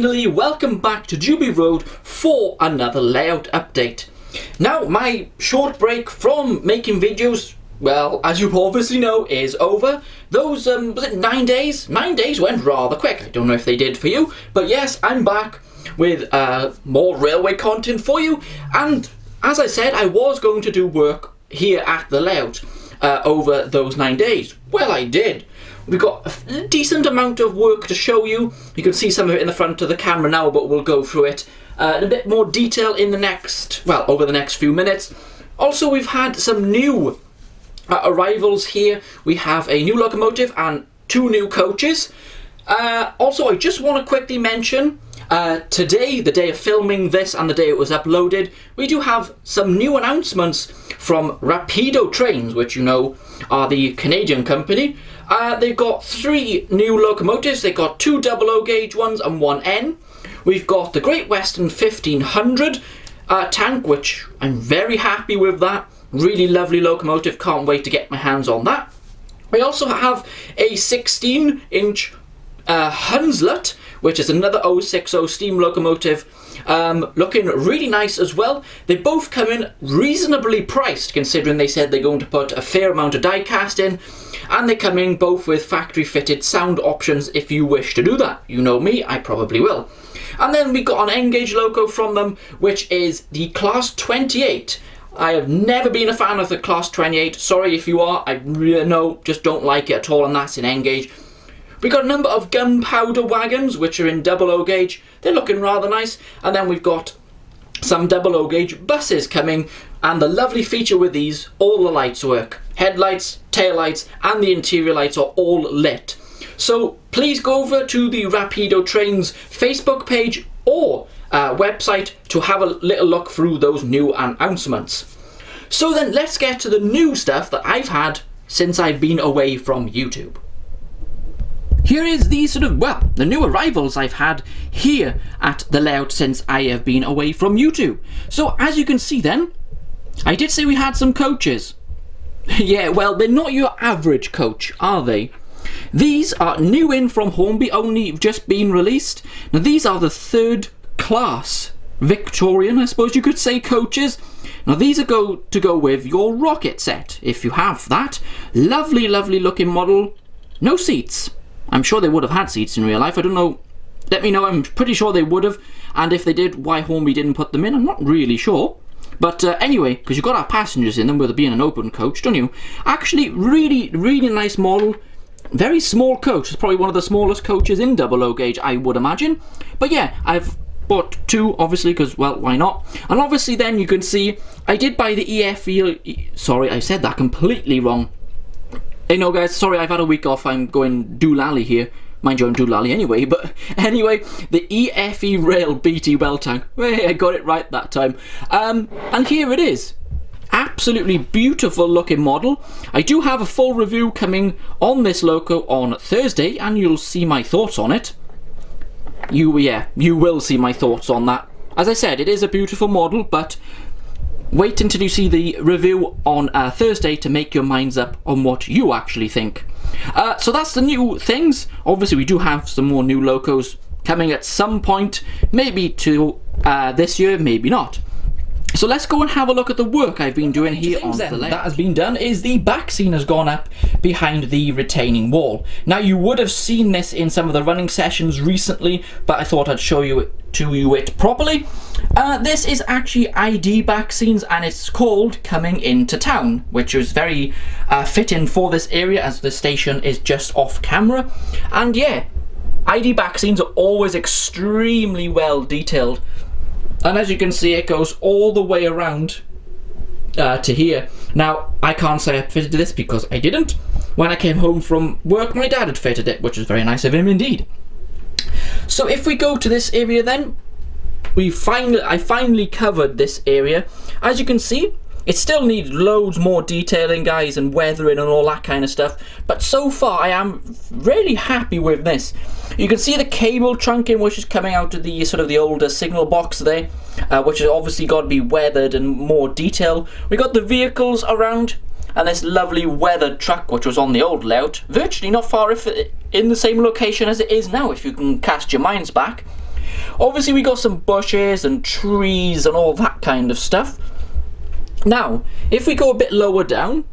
finally, welcome back to Jubilee Road for another layout update. Now, my short break from making videos, well, as you obviously know, is over. Those, was it 9 days? 9 days went rather quick. I don't know if they did for you, but yes, I'm back with more railway content for you. And as I said, I was going to do work here at the layout over those 9 days. Well, I did. We've got a decent amount of work to show you. You can see some of it in the front of the camera now, but we'll go through it in a bit more detail in the next, well, over the next few minutes. Also, we've had some new arrivals here. We have a new locomotive and 2 new coaches. Also, I just want to quickly mention, today, the day of filming this and the day it was uploaded, we do have some new announcements from Rapido Trains, which you know are the Canadian company. They've got 3 new locomotives. They've got 2 00 gauge ones and 1 N. We've got the Great Western 1500 tank, which I'm very happy with that. Really lovely locomotive. Can't wait to get my hands on that. We also have a 16-inch Hunslet, which is another 060 steam locomotive, looking really nice as well. They both come in reasonably priced, considering they said they're going to put a fair amount of die cast in, and they come in both with factory fitted sound options if you wish to do that. You know me, I probably will. And then we got an N-gauge loco from them, which is the Class 28. I have never been a fan of the Class 28. Sorry if you are, I really just don't like it at all, and that's in N-gauge. We got a number of gunpowder wagons, which are in 00 gauge. They're looking rather nice. And then we've got some 00 gauge buses coming. And the lovely feature with these, all the lights work. Headlights, taillights, and the interior lights are all lit. So please go over to the Rapido Trains Facebook page or website to have a little look through those new announcements. So then let's get to the new stuff that I've had since I've been away from YouTube. Here is the the new arrivals I've had here at the layout since I have been away from YouTube. So as you can see then, I did say we had some coaches. Yeah, well, they're not your average coach, are they? These are new in from Hornby, only just been released. Now these are the 3rd class Victorian, I suppose you could say, coaches. Now these are to go with your rocket set, if you have that. Lovely, lovely looking model. No seats. I'm sure they would have had seats in real life. I don't know. Let me know. I'm pretty sure they would have. And if they did, why Hornby didn't put them in, I'm not really sure. But anyway, because you've got our passengers in them with it being an open coach, don't you? Actually, really, really nice model. Very small coach. It's probably one of the smallest coaches in 00 gauge, I would imagine. But yeah, I've bought 2, obviously, because, well, why not? And obviously then you can see, I did buy the EFE... Sorry, I said that completely wrong. Hey, no guys, sorry, I've had a week off. I'm going doolally here. Mind you, I'm doolally anyway, but anyway, the EFE Rail BT Well Tank. Hey, I got it right that time. And here it is. Absolutely beautiful looking model. I do have a full review coming on this loco on Thursday, and you'll see my thoughts on it. You will see my thoughts on that. As I said, it is a beautiful model, but wait until you see the review on Thursday to make your minds up on what you actually think. So that's the new things. Obviously, we do have some more new locos coming at some point, maybe to this year, maybe not. So let's go and have a look at the work I've been doing here on the layout. That has been done is the back scene has gone up behind the retaining wall. Now you would have seen this in some of the running sessions recently, but I thought I'd show you it properly. This is actually ID back scenes, and it's called Coming Into Town, which is very fitting for this area as the station is just off camera. And yeah, ID back scenes are always extremely well detailed. And as you can see, it goes all the way around to here. Now, I can't say I fitted this because I didn't. When I came home from work, my dad had fitted it, which was very nice of him indeed. So if we go to this area then, I finally covered this area. As you can see, it still needs loads more detailing, guys, and weathering and all that kind of stuff. But so far, I am really happy with this. You can see the cable trunking, which is coming out of the the older signal box there, which has obviously got to be weathered and more detail. We got the vehicles around, and this lovely weathered truck, which was on the old layout, virtually not far in the same location as it is now, if you can cast your minds back. Obviously we got some bushes and trees and all that kind of stuff. Now, if we go a bit lower down,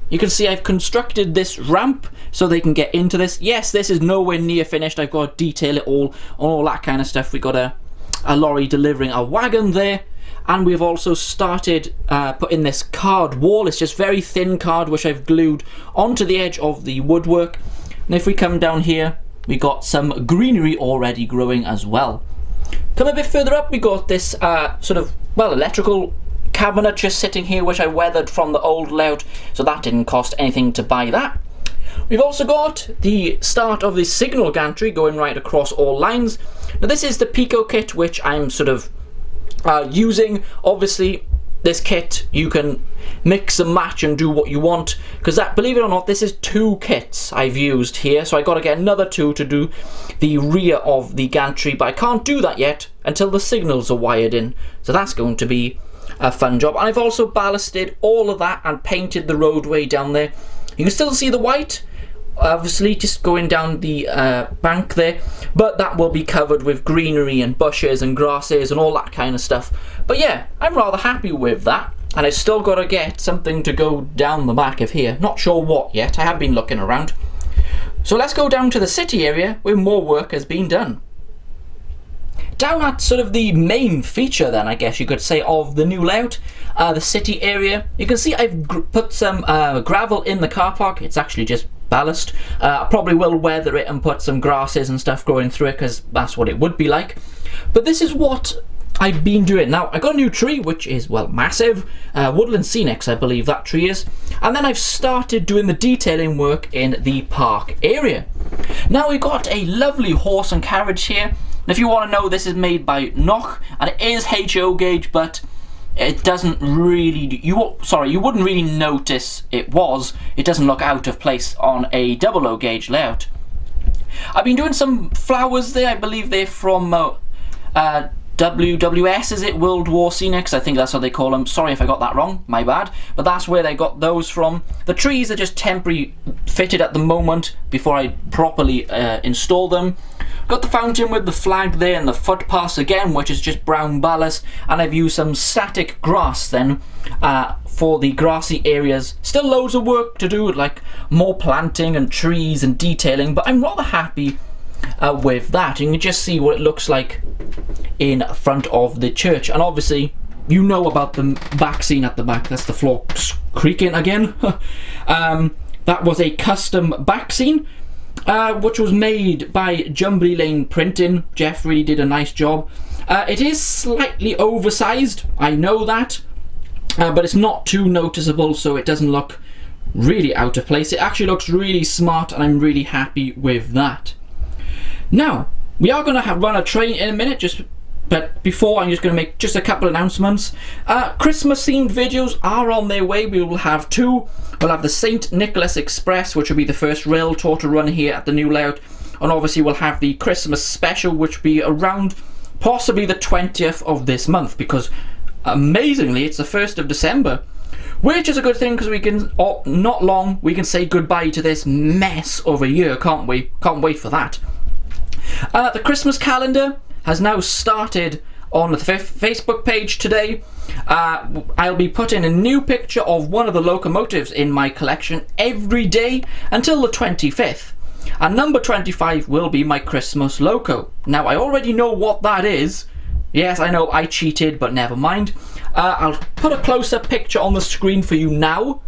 you can see I've constructed this ramp so they can get into this. Yes, this is nowhere near finished. I've got to detail it all that kind of stuff. We got a lorry delivering a wagon there, and we've also started putting this card wall. It's just very thin card which I've glued onto the edge of the woodwork. And if we come down here, we got some greenery already growing as well. Come a bit further up, we got this sort of, well, electrical cabinet just sitting here, which I weathered from the old layout, so that didn't cost anything to buy that. We've also got the start of the signal gantry going right across all lines. Now this is the Pico kit which I'm sort of using. Obviously this kit you can mix and match and do what you want, because that, believe it or not, this is 2 kits I've used here, so I got to get another 2 to do the rear of the gantry, but I can't do that yet until the signals are wired in, so that's going to be a fun job. And I've also ballasted all of that and painted the roadway down there. You can still see the white, obviously just going down the bank there, but that will be covered with greenery and bushes and grasses and all that kind of stuff. But yeah, I'm rather happy with that, and I've still got to get something to go down the back of here. Not sure what yet, I have been looking around. So let's go down to the city area where more work has been done. Down at sort of the main feature then, I guess you could say, of the new layout, the city area, you can see I've put some gravel in the car park. It's actually just ballast. I probably will weather it and put some grasses and stuff growing through it, because that's what it would be like. But this is what I've been doing. Now, I got a new tree, which is, well, massive. Woodland Scenics, I believe that tree is. And then I've started doing the detailing work in the park area. Now, we've got a lovely horse and carriage here. And if you want to know, this is made by Nock, and it is HO gauge, but it doesn't really, you wouldn't really notice it doesn't look out of place on a 00 gauge layout. I've been doing some flowers there. I believe they're from WWS, is it? World War Scenics, I think that's what they call them. Sorry if I got that wrong, my bad. But that's where they got those from. The trees are just temporary fitted at the moment before I properly install them. Got the fountain with the flag there and the footpaths again, which is just brown ballast, and I've used some static grass then for the grassy areas. Still loads of work to do, like more planting and trees and detailing, but I'm rather happy with that. You can just see what it looks like in front of the church. And obviously you know about the back scene at the back. That's the floor creaking again. That was a custom back scene which was made by Jubilee Lane Printing. Jeff really did a nice job. It is slightly oversized, I know that, but it's not too noticeable, so it doesn't look really out of place. It actually looks really smart, and I'm really happy with that. Now, we are going to run a train in a minute, but before, I'm just going to make just a couple announcements. Christmas themed videos are on their way. We will have 2. We'll have the St. Nicholas Express, which will be the first rail tour to run here at the new layout, and obviously we'll have the Christmas special, which will be around possibly the 20th of this month, because amazingly it's the 1st of December, which is a good thing, because we can, not long, we can say goodbye to this mess of a year, can't we? Can't wait for that. The Christmas calendar has now started on the Facebook page today. I'll be putting a new picture of one of the locomotives in my collection every day until the 25th. And number 25 will be my Christmas Loco. Now, I already know what that is. Yes, I know I cheated, but never mind. I'll put a close-up picture on the screen for you now,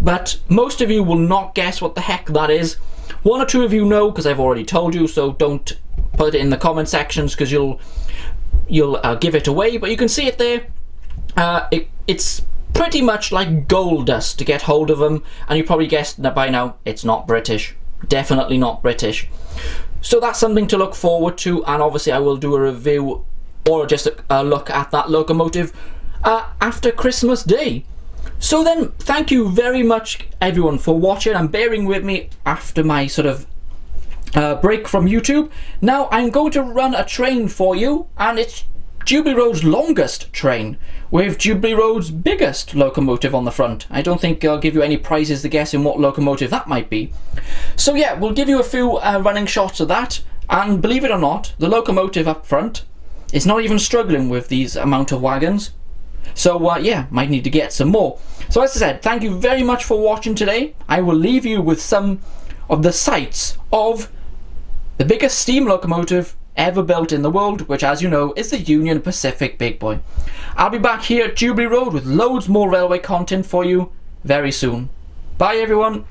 but most of you will not guess what the heck that is. 1 or 2 of you know, because I've already told you, so don't put it in the comment sections, because you'll give it away. But you can see it there. It's pretty much like gold dust to get hold of them, and you probably guessed that by now it's not British. Definitely not British. So that's something to look forward to, and obviously I will do a review or just a look at that locomotive after Christmas Day. So then, thank you very much everyone for watching and bearing with me after my sort of break from YouTube. Now I'm going to run a train for you, and it's Jubilee Road's longest train with Jubilee Road's biggest locomotive on the front. I don't think I'll give you any prizes to guess in what locomotive that might be. So yeah, we'll give you a few running shots of that. And believe it or not, the locomotive up front is not even struggling with these amount of wagons. So yeah, might need to get some more. So as I said, thank you very much for watching today. I will leave you with some of the sights of the biggest steam locomotive ever built in the world, which, as you know, is the Union Pacific Big Boy. I'll be back here at Jubilee Road with loads more railway content for you very soon. Bye everyone.